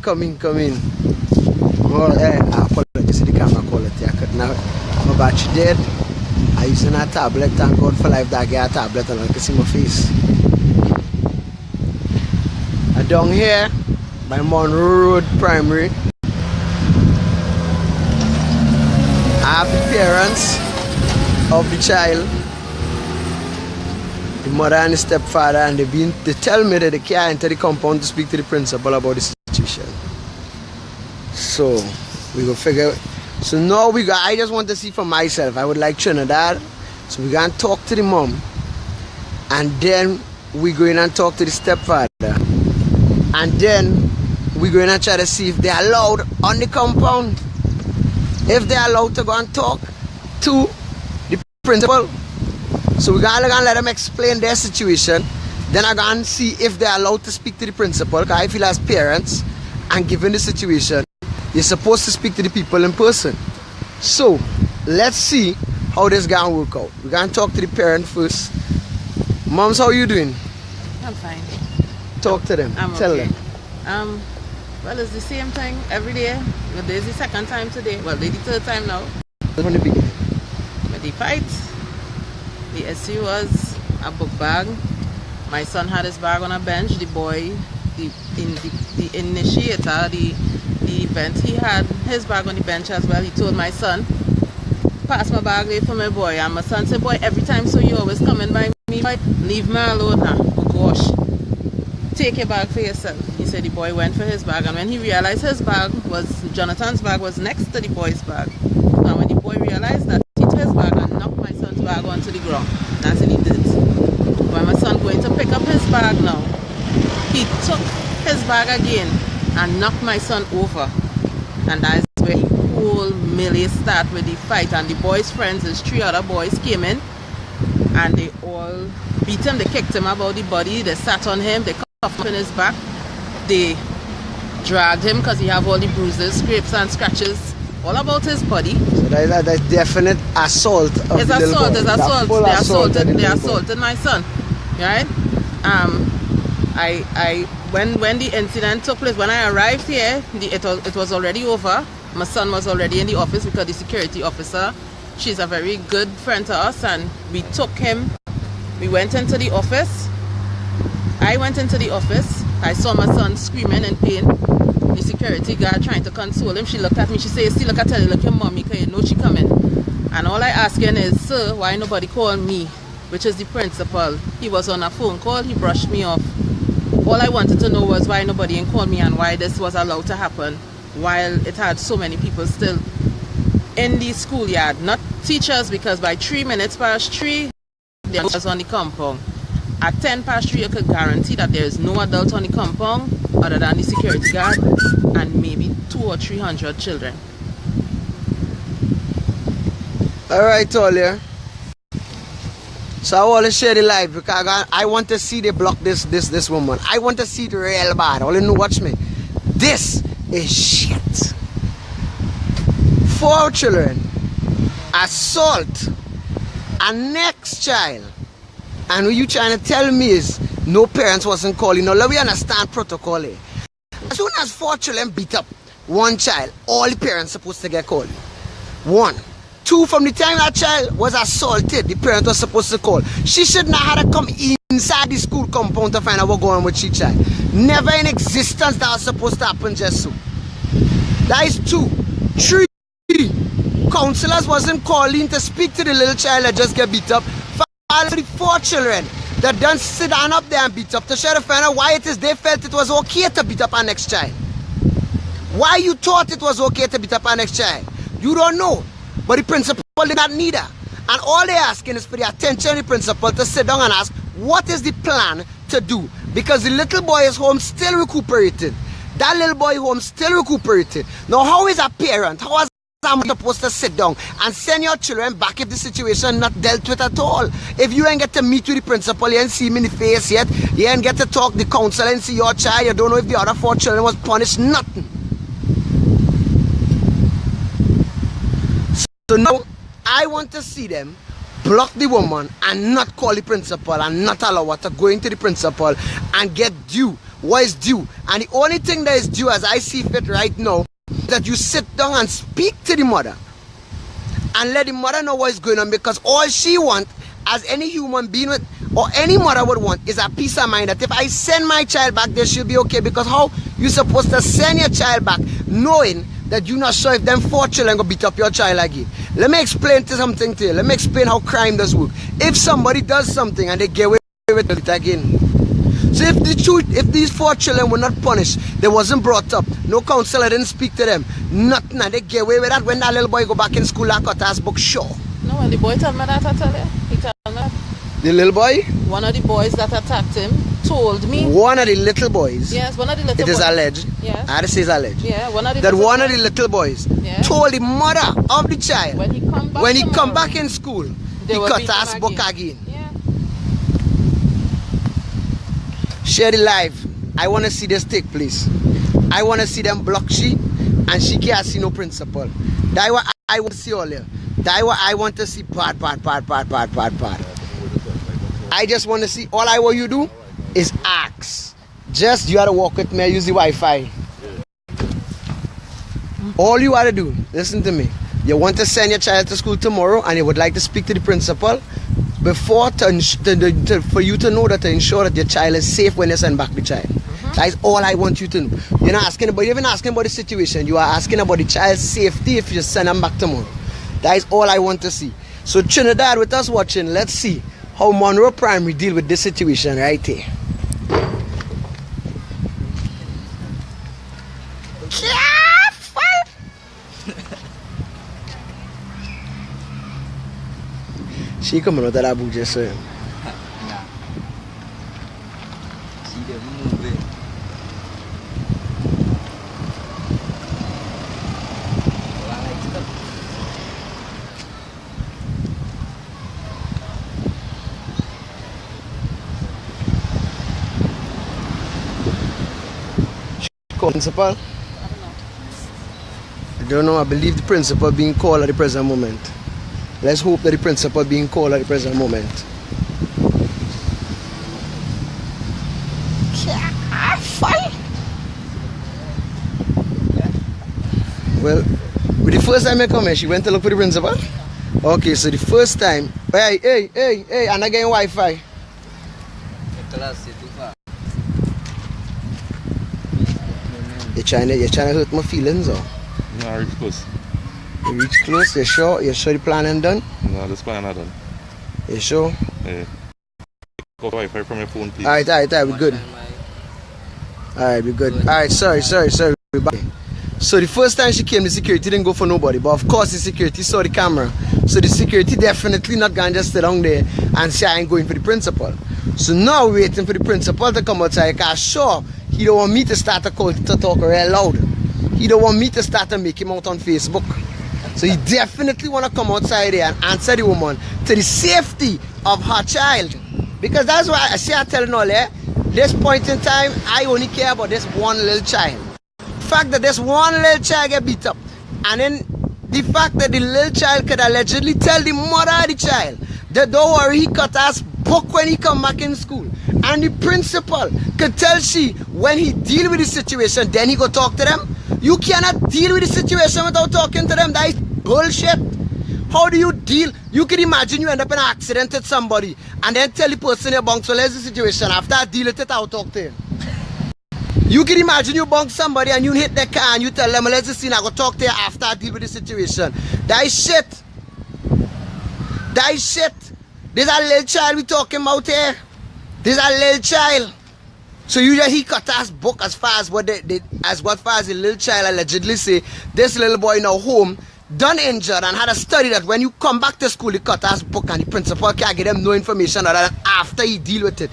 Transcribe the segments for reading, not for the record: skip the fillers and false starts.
come in. Oh, I apologize for the camera quality. I could not. My battery dead. I using a tablet. Thank God for life that I get a tablet and I can see my face. I down here by Monroe Road Primary. I have the parents of the child, the mother and the stepfather, and they tell me that they can't enter the compound to speak to the principal about the situation. So we go figure. So now I just want to see for myself. I would like Trinidad. So we're gonna talk to the mom, and then we go in and talk to the stepfather, and then we go in and try to see if they're allowed on the compound. If they're allowed to go and talk to the principal. So we're gonna let them explain their situation. Then I'm gonna see if they're allowed to speak to the principal. Because I feel as parents, and given the situation, you're supposed to speak to the people in person. So let's see how this gonna work out. We're gonna talk to the parent first. Moms, how are you doing? I'm fine. Talk to them. Tell them. Well, it's the same thing every day. But this is the second time today. Well, this is the third time now. From the beginning. But the fight, the issue was a book bag. My son had his bag on a bench. The boy, the initiator, the event, he had his bag on the bench as well. He told my son, pass my bag there for my boy. And my son said, boy, every time so you always coming by me, boy, leave me alone now. Oh gosh. Take your bag for yourself. He said the boy went for his bag, and when he realized his bag was, Jonathan's bag was next to the boy's bag. And when the boy realized that, he took his bag and knocked my son's bag onto the ground. That's what he did. When my son going to pick up his bag now, he took his bag again and knocked my son over. And that is where the whole melee started with the fight. And the boy's friends, his 3 other boys, came in and they all beat him. They kicked him about the body. They sat on him. They cuffed him in his back. They dragged him because he have all the bruises, scrapes and scratches all about his body. So that's definite assault of it's the little boy. It's assault. They assaulted my son. Right? When the incident took place, when I arrived here, it was already over. My son was already in the office because the security officer, she's a very good friend to us, and we took him. We went into the office. I went into the office. I saw my son screaming in pain. The security guard trying to console him. She looked at me. She said, see, look, I tell you, look, your mommy, because you know she coming. And all I asking is, sir, why nobody called me, which is the principal? He was on a phone call. He brushed me off. All I wanted to know was why nobody called me and why this was allowed to happen while it had so many people still in the schoolyard. Not teachers, because by 3 minutes past 3, there was on the compound. At 10 past 3, you could guarantee that there is no adult on the compound other than the security guard and maybe 200 or 300 children. Alright, Tolia. So I want to share the live because I want to see they block this woman. I want to see it real bad. All you know, watch me. This is shit. 4 children, assault, a next child. And what you trying to tell me is no parents wasn't calling. Now let me understand protocol here. As soon as 4 children beat up 1 child, all the parents supposed to get called. 1. 2, from the time that child was assaulted, the parent was supposed to call. She should not have to come inside the school compound to find out what's going on with she child. Never in existence that was supposed to happen just so. That is 2. 3. Counselors wasn't calling to speak to the little child that just get beat up. Finally, 4 children that don't sit down up there and beat up to try to find out why it is they felt it was okay to beat up our next child. Why you thought it was okay to beat up our next child? You don't know. But the principal did not need her. And all they're asking is for the attention of the principal to sit down and ask, what is the plan to do? Because the little boy is home still recuperating. That little boy home still recuperating. Now how is a parent, how is I'm supposed to sit down and send your children back if the situation not dealt with at all? If you ain't get to meet with the principal, you ain't see him in the face yet, you ain't get to talk to the counselor and see your child, you don't know if the other 4 children was punished, nothing. So now I want to see them block the woman and not call the principal and not allow her to go into the principal and get due what is due. And the only thing that is due, as I see fit right now, that you sit down and speak to the mother and let the mother know what is going on, because all she wants, as any human being with, or any mother would want, is a peace of mind that if I send my child back there, she'll be okay. Because how you supposed to send your child back knowing that you're not sure if them 4 children gonna beat up your child again? Let me explain something to you. Let me explain how crime does work. If somebody does something and they get away with it again, so if these 4 children were not punished, they wasn't brought up, no counselor didn't speak to them, nothing, and they get away with that, when that little boy go back in school, that cut ass book, sure. No, when the boy told me that, I tell you. He told me that. The little boy? One of the boys that attacked him told me. One of the little boys? Yes, one of the little boys. It is alleged. Yes. I had to say it's alleged. Yeah, one of the that little one boys. of the little boys Yeah. told the mother of the child When he come back, come back in school, he will cut beat ass him book again. again. Yeah. Share the live. I want to see this take place. I want to see them block she, and she can't see no principal. That's what I want to see all here. That's what I want to see. Bad. I just want to see. All I want you to do is ask. Just you gotta walk with me. Use the Wi-Fi. All you gotta do. Listen to me. You want to send your child to school tomorrow, and you would like to speak to the principal before for you to know that, to ensure that your child is safe when you send back the child. That is all I want you to know. You're not asking about, you're even asking about the situation. You are asking about the child's safety if you send them back tomorrow. That is all I want to see. So Trinidad, with us watching, let's see how Monroe Primary deal with this situation right here. She coming out of that book just so. Nah. See them moving. Principal? I don't know. I believe the principal being called at the present moment. Let's hope that the principal being called at the present moment. Well, with the first time I come here, she went to look for the principal? Okay, so the first time, hey, and again Wi-Fi. You're trying to hurt my feelings, or? No, reach close. You reach close, you sure? You sure the plan done? No, this plan not done. You sure? Yeah. Go Wi-Fi from your phone, please. Alright, we're good. Alright, we're good. Alright, sorry. We're back. So the first time she came, the security didn't go for nobody. But of course the security saw the camera. So the security definitely not gonna just sit down there and say I ain't going for the principal. So now we're waiting for the principal to come outside, because sure, he don't want me to start to talk real loud. He don't want me to start to make him out on Facebook. So he definitely want to come outside there and answer the woman to the safety of her child. Because that's why I tell you all there, this point in time, I only care about this one little child. The fact that this one little child get beat up, and then the fact that the little child could allegedly tell the mother of the child that don't worry, he cut us book when he come back in school. And the principal could tell she when he deal with the situation, then he go talk to them. You cannot deal with the situation without talking to them. That is bullshit. How do you deal? You can imagine you end up in an accident with somebody and then tell the person you bunk, so where's the situation? After I deal with it, I'll talk to him. You can imagine you bunk somebody and you hit the car and you tell them, let's see, I go talk to you after I deal with the situation. That is shit. That is shit. There's a little child we talking about here. There's a little child. So usually he cut us book as far as what the little child allegedly say. This little boy now home, done injured, and had a study that when you come back to school, he cut us book and the principal can't give them no information other than after he deal with it.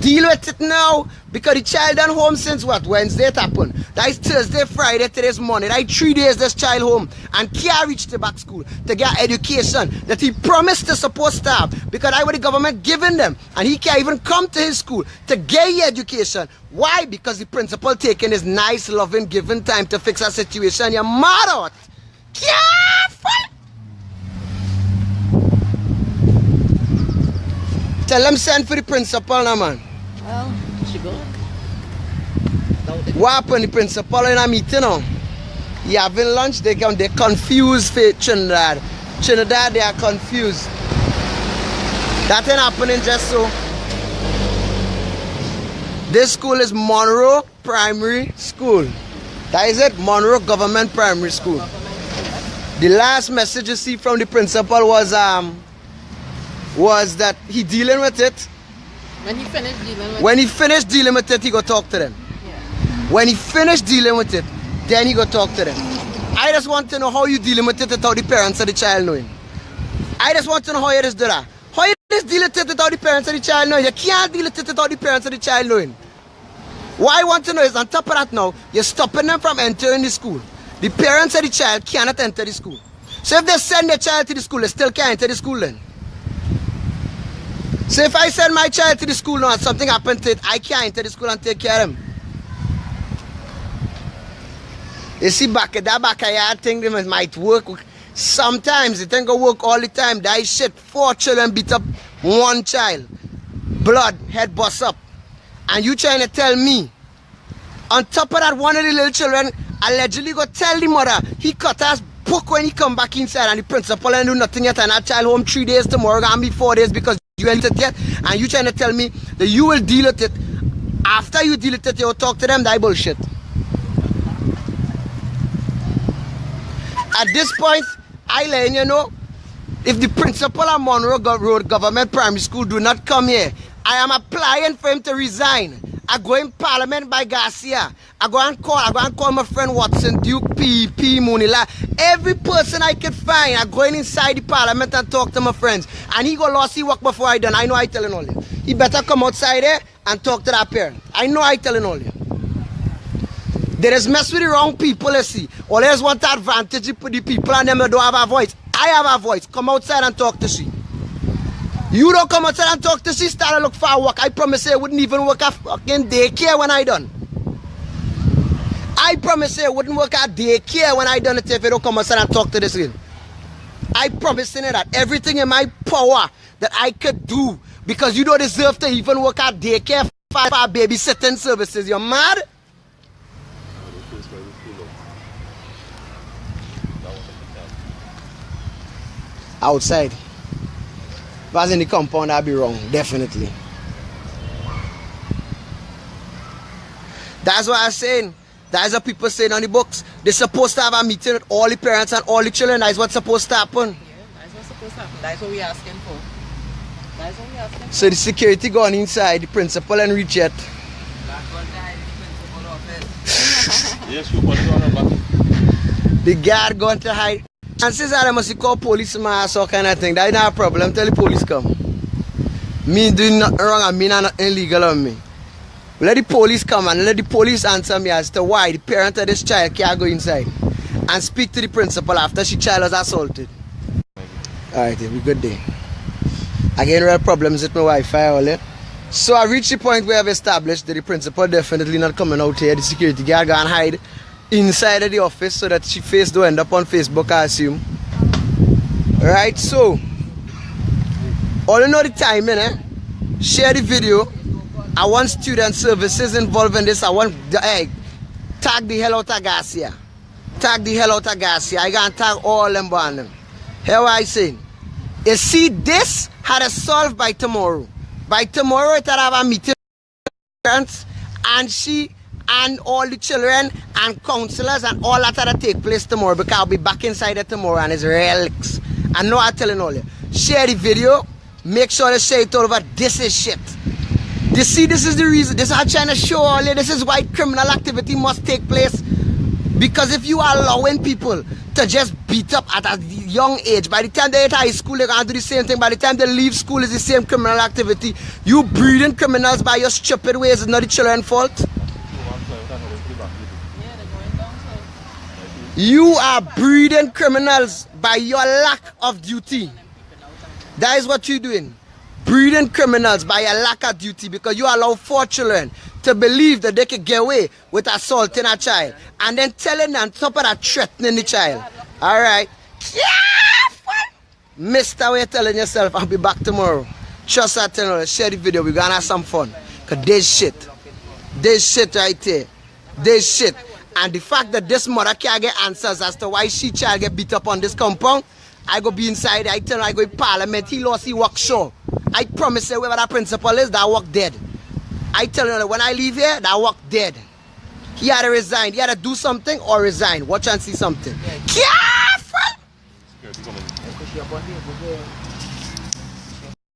Deal with it now, because the child done home since what? Wednesday it happened. That is Thursday, Friday, today's Monday. That is 3 days this child home and can't reach the back school to get education that he promised to support staff, because that's what the government giving them, and he can't even come to his school to get education. Why? Because the principal taking his nice, loving, giving time to fix a situation. You're mad out. Careful. Tell them send for the principal now, man. Well, she go. What happened? The principal in a meeting now. He having lunch, they confused for Trinidad. Trinidad, they are confused. That ain't happening just so. This school is Monroe Primary School. That is it, Monroe Government Primary School. The last message you see from the principal was that he dealing with it. When he finished dealing with it, he go talk to them. Yeah. When he finished dealing with it, then he go talk to them. I just want to know how you dealing with it without the parents of the child knowing. I just want to know how you just do that. How you just deal with it without the parents of the child knowing? You can't deal with it without the parents of the child knowing. What I want to know is, on top of that now, you're stopping them from entering the school. The parents of the child cannot enter the school. So if they send their child to the school, they still can't enter the school then. So if I send my child to the school now and something happened to it, I can't enter the school and take care of him. You see, that backyard thing it might work. Sometimes it ain't gonna work all the time. That is shit. 4 children beat up 1 child. Blood, head bust up. And you trying to tell me, on top of that, one of the little children allegedly go tell the mother he cut us book when he come back inside, and the principal ain't do nothing yet, and that child home 3 days tomorrow, gonna be 4 days because you ain't it yet, and you trying to tell me that you will deal with it. After you deal with it, you will talk to them. That bullshit. At this point, I let you know, if the principal of Monroe Road Government Primary School do not come here, I am applying for him to resign. I go in Parliament by Garcia. I go and call my friend Watson, Duke, P, Munila. Every person I can find, I go inside the Parliament and talk to my friends. And he go lost his work before I done. I know I telling all you. He better come outside there and talk to that parent. I know I telling all you. They just mess with the wrong people, you see. All they just want the advantage of the people and them that don't have a voice. I have a voice. Come outside and talk to she. You don't come outside and talk to she, start to look for work. I promise you it wouldn't even work at fucking daycare when I done. I promise you it wouldn't work at daycare when I done it if you don't come outside and talk to this girl. I promise you that everything in my power that I could do, because you don't deserve to even work at daycare for babysitting services. You're mad? Outside. If I was in the compound, I'd be wrong, definitely. That's what I'm saying. That's what people saying on the books. They're supposed to have a meeting with all the parents and all the children. That's what's supposed to happen. Yeah, that's what's supposed to happen. That's what we're asking for. That's what we're asking for. So the security gone inside, the principal and reach yet. Yes, you put it on her back. The guard going to hide. Chances are they must call police or some kind of thing. That's not a problem. Tell the police come. Me doing nothing wrong and me not illegal on me. Let the police come and let the police answer me as to why the parent of this child can't go inside and speak to the principal after she child was assaulted. Alright, have a good day. Again, real problems with my Wi-Fi all that. So I reached the point where I've established that the principal definitely not coming out here. The security guard gonna hide inside of the office so that she face don't end up on Facebook, I assume. Right, so all you know the timing, share the video. I want student services involved in this. I want tag the hell out of Garcia. Tag the hell out of Garcia. I gonna tag all them on them. Hear what I saying? You see, this had to solve by tomorrow. By tomorrow it had have a meeting with parents and she and all the children and counselors and all that had to take place tomorrow, because I'll be back inside there tomorrow and it's relics. I know I'm telling all you. Share the video. Make sure to share it all over. This is shit. You see, this is the reason. This is I'm trying to show all you. This is why criminal activity must take place. Because if you are allowing people to just beat up at a young age, by the time they hit high school, they're going to do the same thing. By the time they leave school, it's the same criminal activity. You breeding criminals by your stupid ways. It's not the children's fault. You are breeding criminals by your lack of duty. That is what you're doing. Breeding criminals by your lack of duty, because you allow 4 children to believe that they can get away with assaulting a child and then telling them on top of that threatening the child. Alright. Mister, we're telling yourself I'll be back tomorrow. Trust that, share the video. We're gonna have some fun. Cause this shit right here This shit. And the fact that this mother can't get answers as to why she child get beat up on this compound, I go be inside, I tell her I go in parliament, he lost, he work sure. I promise you whoever that principal is, that work dead. I tell her that when I leave here, that work dead. He had to resign. He had to do something or resign. Watch and see something. Careful! Security coming.